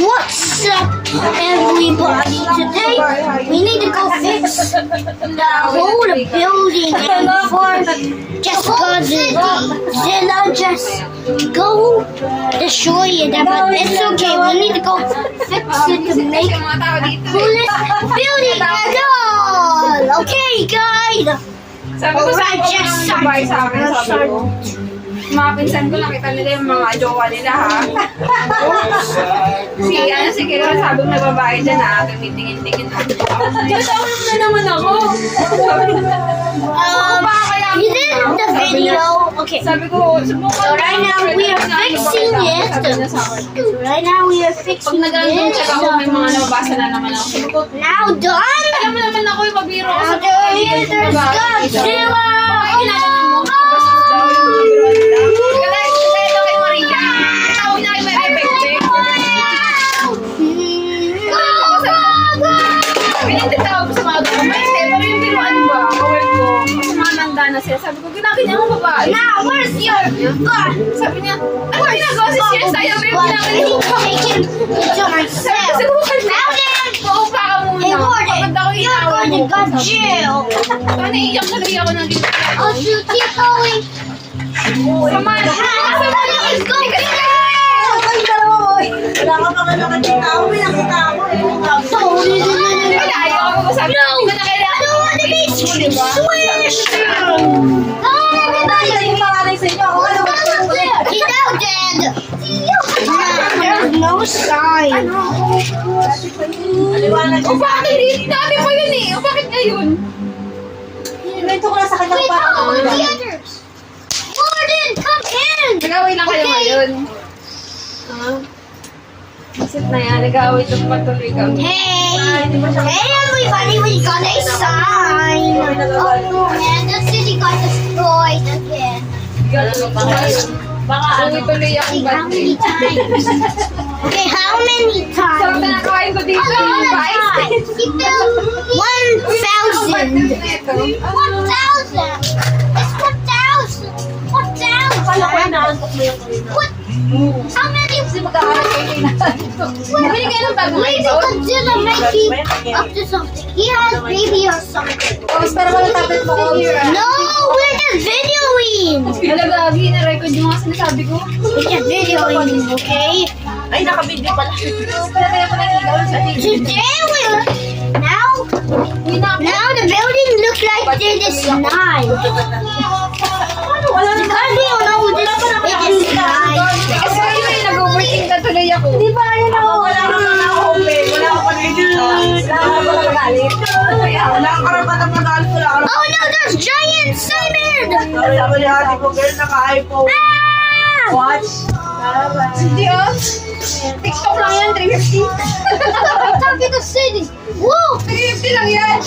What's up, everybody? Today we need to go fix the whole building and before just Godzilla just go destroy it. But it's okay. We need to go fix it to make coolest building at all. Okay, guys. Sabi ko sa Alright, just babae sa akin, sabi ko. Mga pinsan ko, nakita nila yung mga jowa nila, ha? Si Kira, sabi na babae dyan, ha? Tumitingin-tingin na. Kasama na naman ako. You did the video. Okay. Sabi ko, subukan. So right now we are fixing it. Right now we are Pag fixing nag-random it. check ako, may mga nababasa na naman ako. Sabi ko, Now done. alam mo naman ako yung mabiro ko Now sa mga there's Godzilla. Bakit ginagawa mo? Tapos daw yung mga biro nila. Kaya ito kay Maria. Tawag niya kay Maria Pekpek. Pinintitawag ko sa mga dokuments. Pero yung biruan ba? Kawal ko. Kasi mga nanda na siya. Sabi ko, ginaganya mo babae. Now where's your gun? Sabi niya, ano ginagawa si Sir? Sayang ba yung ginaganya mo? Take it to myself. Subukan mo. Now then, Paupa ka muna. hey Gordon, Kapag ako you're ginagawa going to mo. go jail. Ito, naiiyak na rin ako ng dito. Oh, you keep going. Sama na. Sama na. Let's go. Wala ka pa ka nakakita ako, may nakita ako eh. Wala, ayaw ako mag-usabi. No. Hindi ko na kailangan. I don't want to be Diba? swish. Come on, everybody. Yung pangalan sa inyo, ako ano ba? He's now dead. There's no sign. Aliwanag O bakit hindi? Dati pa yun eh. O bakit ngayon? Invento ko na sa kanyang Wait, parang all the others. Gordon, come in. Nag-away lang kayo Okay. ngayon. Isip na yan. Nag-away itong patuloy kami. Hey, everybody, we got a sign. Oh man, the city got destroyed again. Baka tuloy-tuloy ang Hey, how many battery. times? Okay, how many So, times? pinakain ko dito. All the Guys. time. He built 1,000. 1,000. It's 1,000. 1,000. What? How many? Bumili kayo ng bagong Maybe iPhone. Godzilla might be up to something. He has baby or something. Tapos pero wala tablet mo ko. No, we're just videoing. Wala gagi, na-record yung mga sinasabi ko. We're just videoing, okay? Ay, nakabidyo pala. Kaya ko nakigaw sa TV. Today we're now the building looks like this is nice. Because we don't know this it is nice. Kasi ngayon nag-overthink na tuloy ako. Di ba, yun ako. Wala ka na ako, babe. Wala ka pa rin dito. Wala ka pa na magalit. Wala ka karapatan magalit. Wala ka Oh no, there's giant Simon! Sabi ako ni ate ko, girl, naka-iPhone. Ah! Watch. Hindi oh. TikTok lang yan, 350. Talking to city. Woo! 350 lang yan.